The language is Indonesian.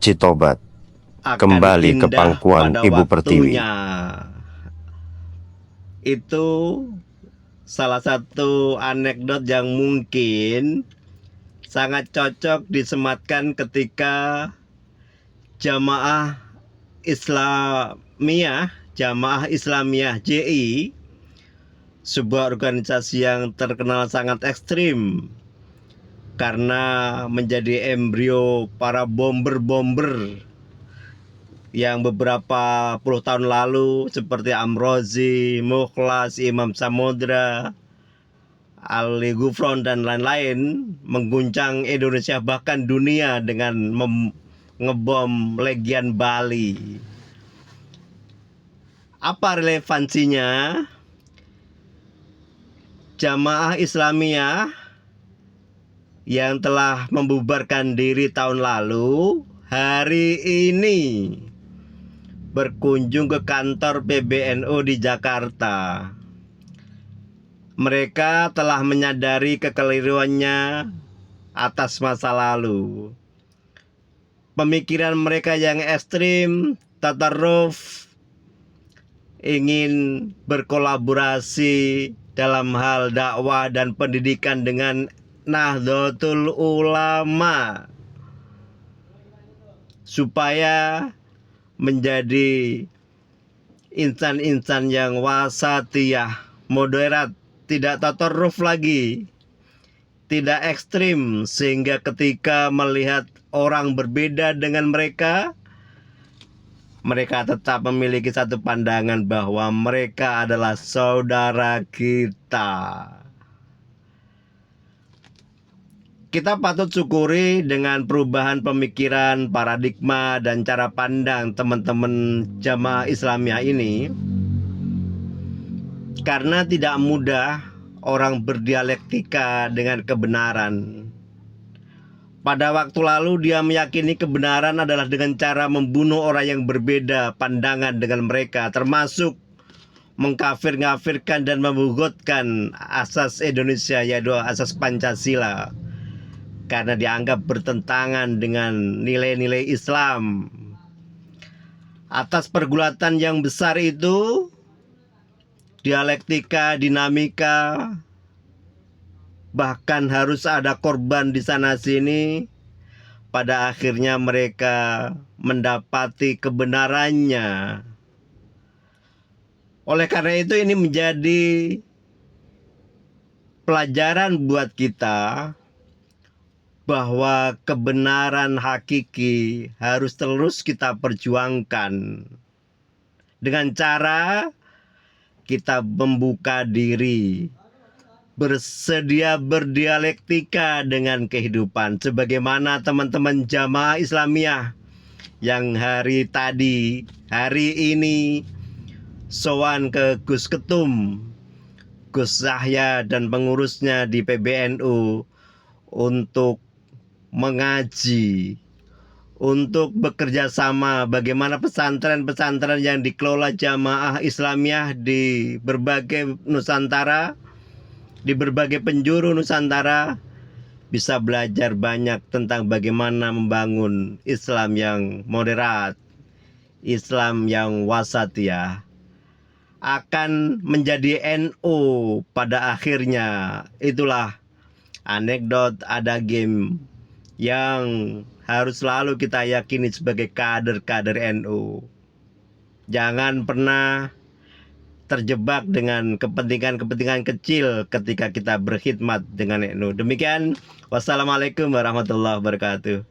Citobat akan kembali ke indah pangkuan pada Ibu Pertiwi. waktunya. Itu salah satu anekdot yang mungkin sangat cocok disematkan ketika jamaah Jamaah Islamiyah JI, sebuah organisasi yang terkenal sangat ekstrim karena menjadi embrio para bomber-bomber yang beberapa puluh tahun lalu seperti Amrozi, Mukhlas, Imam Samudra, Ali Gufron dan lain-lain mengguncang Indonesia bahkan dunia dengan ngebom Legian Bali. Apa relevansinya? Jamaah Islamiyah yang telah membubarkan diri tahun lalu hari ini berkunjung ke kantor PBNU di Jakarta. Mereka telah menyadari kekeliruannya atas masa lalu. Pemikiran mereka yang ekstrim, tatarruf, ingin berkolaborasi dalam hal dakwah dan pendidikan dengan Nahdlatul Ulama supaya menjadi insan-insan yang wasatiyah, moderat, tidak tatarruf lagi, tidak ekstrim, sehingga ketika melihat orang berbeda dengan mereka tetap memiliki satu pandangan bahwa mereka adalah saudara kita. Kita patut syukuri dengan perubahan pemikiran, paradigma, dan cara pandang teman-teman jamaah Islamiyah ini, karena tidak mudah orang berdialektika dengan kebenaran. Pada waktu lalu dia meyakini kebenaran adalah dengan cara membunuh orang yang berbeda pandangan dengan mereka, termasuk mengkafir-ngafirkan dan membugutkan asas Indonesia, yaitu asas Pancasila, karena dianggap bertentangan dengan nilai-nilai Islam. Atas pergulatan yang besar itu, dialektika, dinamika, bahkan harus ada korban di sana sini, pada akhirnya mereka mendapati kebenarannya. Oleh karena itu ini menjadi pelajaran buat kita bahwa kebenaran hakiki harus terus kita perjuangkan dengan cara kita membuka diri, bersedia berdialektika dengan kehidupan, sebagaimana teman-teman jamaah Islamiyah yang hari ini sowan ke Gus Ketum, Gus Yahya dan pengurusnya di PBNU untuk mengaji, untuk bekerja sama bagaimana pesantren-pesantren yang dikelola jamaah Islamiyah di berbagai Nusantara, di berbagai penjuru Nusantara, bisa belajar banyak tentang bagaimana membangun Islam yang moderat, Islam yang wasatiyah, akan menjadi NU pada akhirnya. Itulah anekdot ada game yang harus selalu kita yakini sebagai kader-kader NU. Jangan pernah terjebak dengan kepentingan-kepentingan kecil ketika kita berkhidmat dengan NU. Demikian, wassalamualaikum warahmatullahi wabarakatuh.